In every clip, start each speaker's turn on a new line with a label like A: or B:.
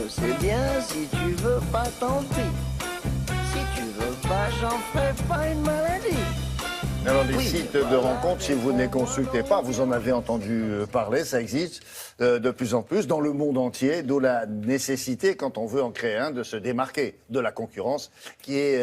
A: c'est bien, si tu veux pas, tant pis. Si tu veux pas, j'en ferai pas une maladie.
B: Alors, les
A: Oui,
B: sites
A: mais
B: de
A: voilà.
B: rencontres, si vous ne les consultez pas, vous en avez entendu parler, ça existe de plus en plus dans le monde entier, d'où la nécessité, quand on veut en créer un, de se démarquer de la concurrence, qui est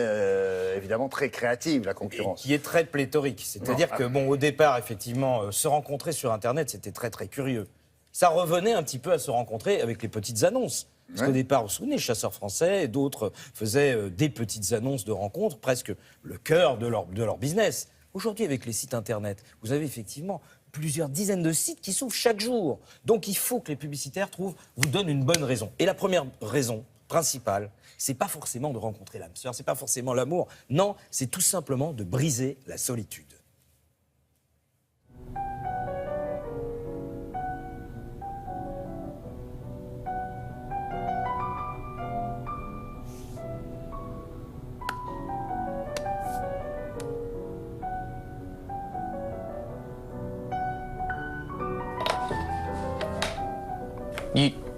B: évidemment très créative, la concurrence.
C: Qui est très pléthorique. C'est-à-dire que, bon, au départ, effectivement, se rencontrer sur Internet, c'était très, très curieux. Ça revenait un petit peu à se rencontrer avec les petites annonces. Parce qu'au départ, vous vous souvenez, les chasseurs français et d'autres faisaient des petites annonces de rencontres, presque le cœur de leur business. Aujourd'hui, avec les sites Internet, vous avez effectivement plusieurs dizaines de sites qui s'ouvrent chaque jour. Donc, il faut que les publicitaires vous donnent une bonne raison. Et la première raison principale, c'est pas forcément de rencontrer l'âme sœur, c'est pas forcément l'amour. Non, c'est tout simplement de briser la solitude.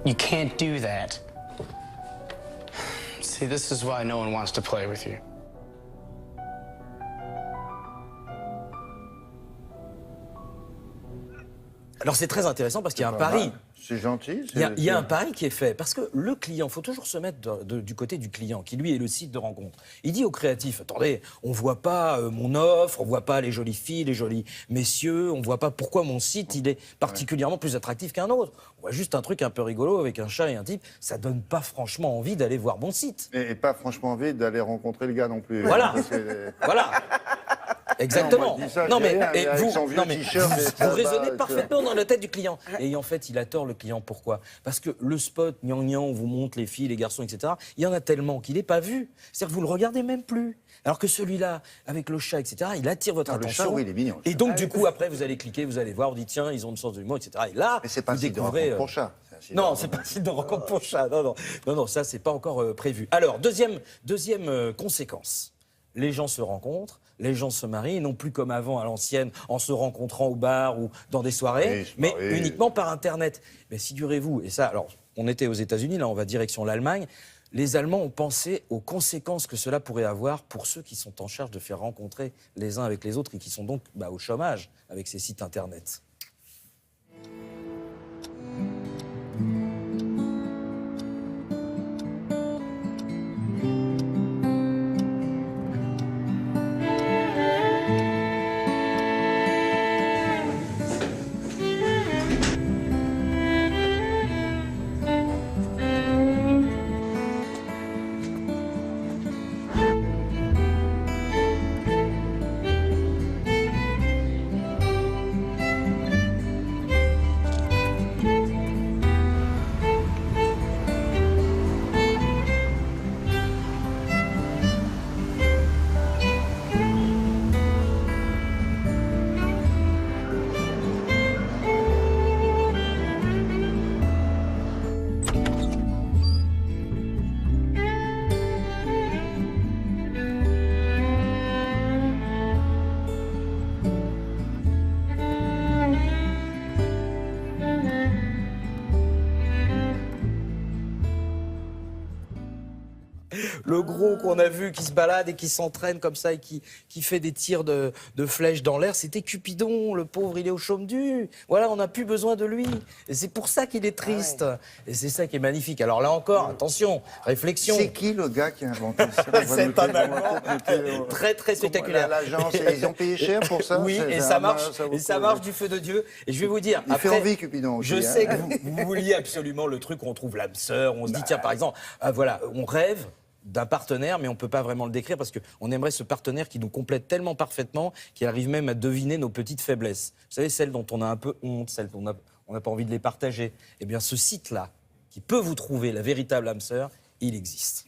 D: You can't do that. See, this is why no one wants to play with you.
C: Alors c'est très intéressant parce qu'il y a un
B: Pas
C: pari.
B: mal. C'est gentil.
C: Il y a un pari qui est fait, parce que le client, il faut toujours se mettre du côté du client, qui lui est le site de rencontre. Il dit au créatif, attendez, on ne voit pas mon offre, on ne voit pas les jolies filles, les jolis messieurs, on ne voit pas pourquoi mon site il est particulièrement plus attractif qu'un autre. On voit juste un truc un peu rigolo avec un chat et un type, ça donne pas franchement envie d'aller voir mon site.
B: Et pas franchement envie d'aller rencontrer le gars non plus.
C: Voilà.
B: Parce que-
C: Voilà. Exactement.
B: Non, moi, je dis ça,
C: Non,
B: je
C: mais,
B: dis rien,
C: et
B: avec
C: vous,
B: son vieux
C: non, mais
B: t-shirt et
C: vous
B: ça
C: raisonnez
B: va,
C: parfaitement dans la tête du client. Et en fait, il a tort, le client. Pourquoi? Parce que le spot gnangnan, on vous montre les filles, les garçons, etc., il y en a tellement qu'il n'est pas vu. C'est-à-dire que vous ne le regardez même plus. Alors que celui-là, avec le chat, etc., il attire votre
B: Ah, le
C: attention.
B: chat, oui, il est mignon, le
C: Et
B: chat.
C: donc, du coup, après, vous allez cliquer, vous allez voir, vous dites, tiens, ils ont le sens de l'humour, etc. Et là,
B: Mais c'est pas un
C: vous
B: site de
C: découvrez...
B: rencontre pour chat. C'est un site de
C: Non,
B: rencontre.
C: c'est pas un site de rencontre pour chat. Non, ça, c'est pas encore prévu. Alors, deuxième conséquence. Les gens se rencontrent, les gens se marient, non plus comme avant à l'ancienne, en se rencontrant au bar ou dans des soirées,
B: Oui, se
C: mais
B: marier.
C: uniquement par Internet. Mais figurez-vous, et ça, alors, on était aux États-Unis, là, on va direction l'Allemagne. Les Allemands ont pensé aux conséquences que cela pourrait avoir pour ceux qui sont en charge de faire rencontrer les uns avec les autres et qui sont donc au chômage avec ces sites Internet. Le gros qu'on a vu qui se balade et qui s'entraîne comme ça et qui fait des tirs de flèches dans l'air, c'était Cupidon, le pauvre, il est au chaume-du. Voilà, on n'a plus besoin de lui. Et c'est pour ça qu'il est triste. Et c'est ça qui est magnifique. Alors là encore, attention, réflexion.
B: C'est qui le gars qui a inventé ça?
C: C'est un Allemand très très spectaculaire.
B: L'agence, ils ont payé cher pour ça?
C: Oui, et
B: C'est
C: ça
B: un-
C: marche,
B: vaut
C: et ça
B: le coup.
C: marche du feu de Dieu. Et je vais vous dire,
B: Il fait
C: après,
B: envie, Cupidon, aussi,
C: je
B: hein.
C: sais que vous vouliez absolument le truc où on trouve l'âme sœur, où on se dit, tiens, par exemple, voilà, on rêve d'un partenaire, mais on ne peut pas vraiment le décrire parce qu'on aimerait ce partenaire qui nous complète tellement parfaitement qu'il arrive même à deviner nos petites faiblesses. Vous savez, celles dont on a un peu honte, celles dont on n'a pas envie de les partager. Eh bien, ce site-là, qui peut vous trouver la véritable âme sœur, il existe.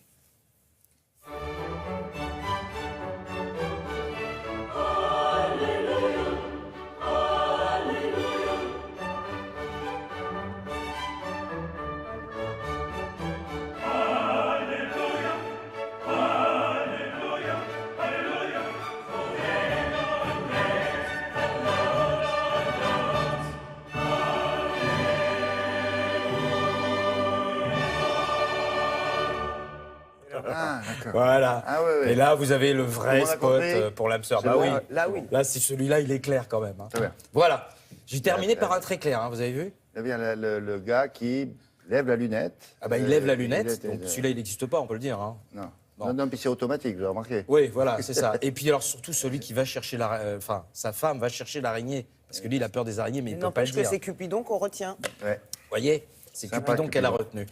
B: Ah, d'accord.
C: Voilà.
B: Ah, ouais, ouais.
C: Et là, vous avez le vrai
B: Tout le monde a
C: spot
B: compris
C: pour l'âme sœur.
B: C'est
C: Bah
B: bon
C: oui.
E: Là, oui.
C: Là, celui-là, il est clair quand même. Hein.
B: Très bien.
C: Voilà. J'ai terminé
B: Très
C: par
B: bien.
C: un très clair, hein, vous avez vu?
B: Eh bien, le gars qui lève la lunette.
C: Ah bah, il lève la
B: il
C: lunette,
B: était-
C: donc celui-là, il n'existe pas, on peut le dire. Hein.
B: Non.
C: Bon.
B: Non, non, puis c'est automatique, vous avez remarqué.
C: Oui, voilà, c'est ça. Et puis alors surtout celui qui va chercher enfin, sa femme va chercher l'araignée, parce que lui, il a peur des araignées, mais il ne peut pas le
E: N'empêche que
C: dire.
E: c'est Cupidon qu'on retient.
B: Ouais.
C: Vous voyez, c'est
B: Sympa,
C: Cupidon qu'elle a
B: Cupidon.
C: retenu.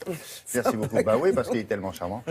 B: Merci beaucoup. Bah oui, parce qu'il est tellement charmant.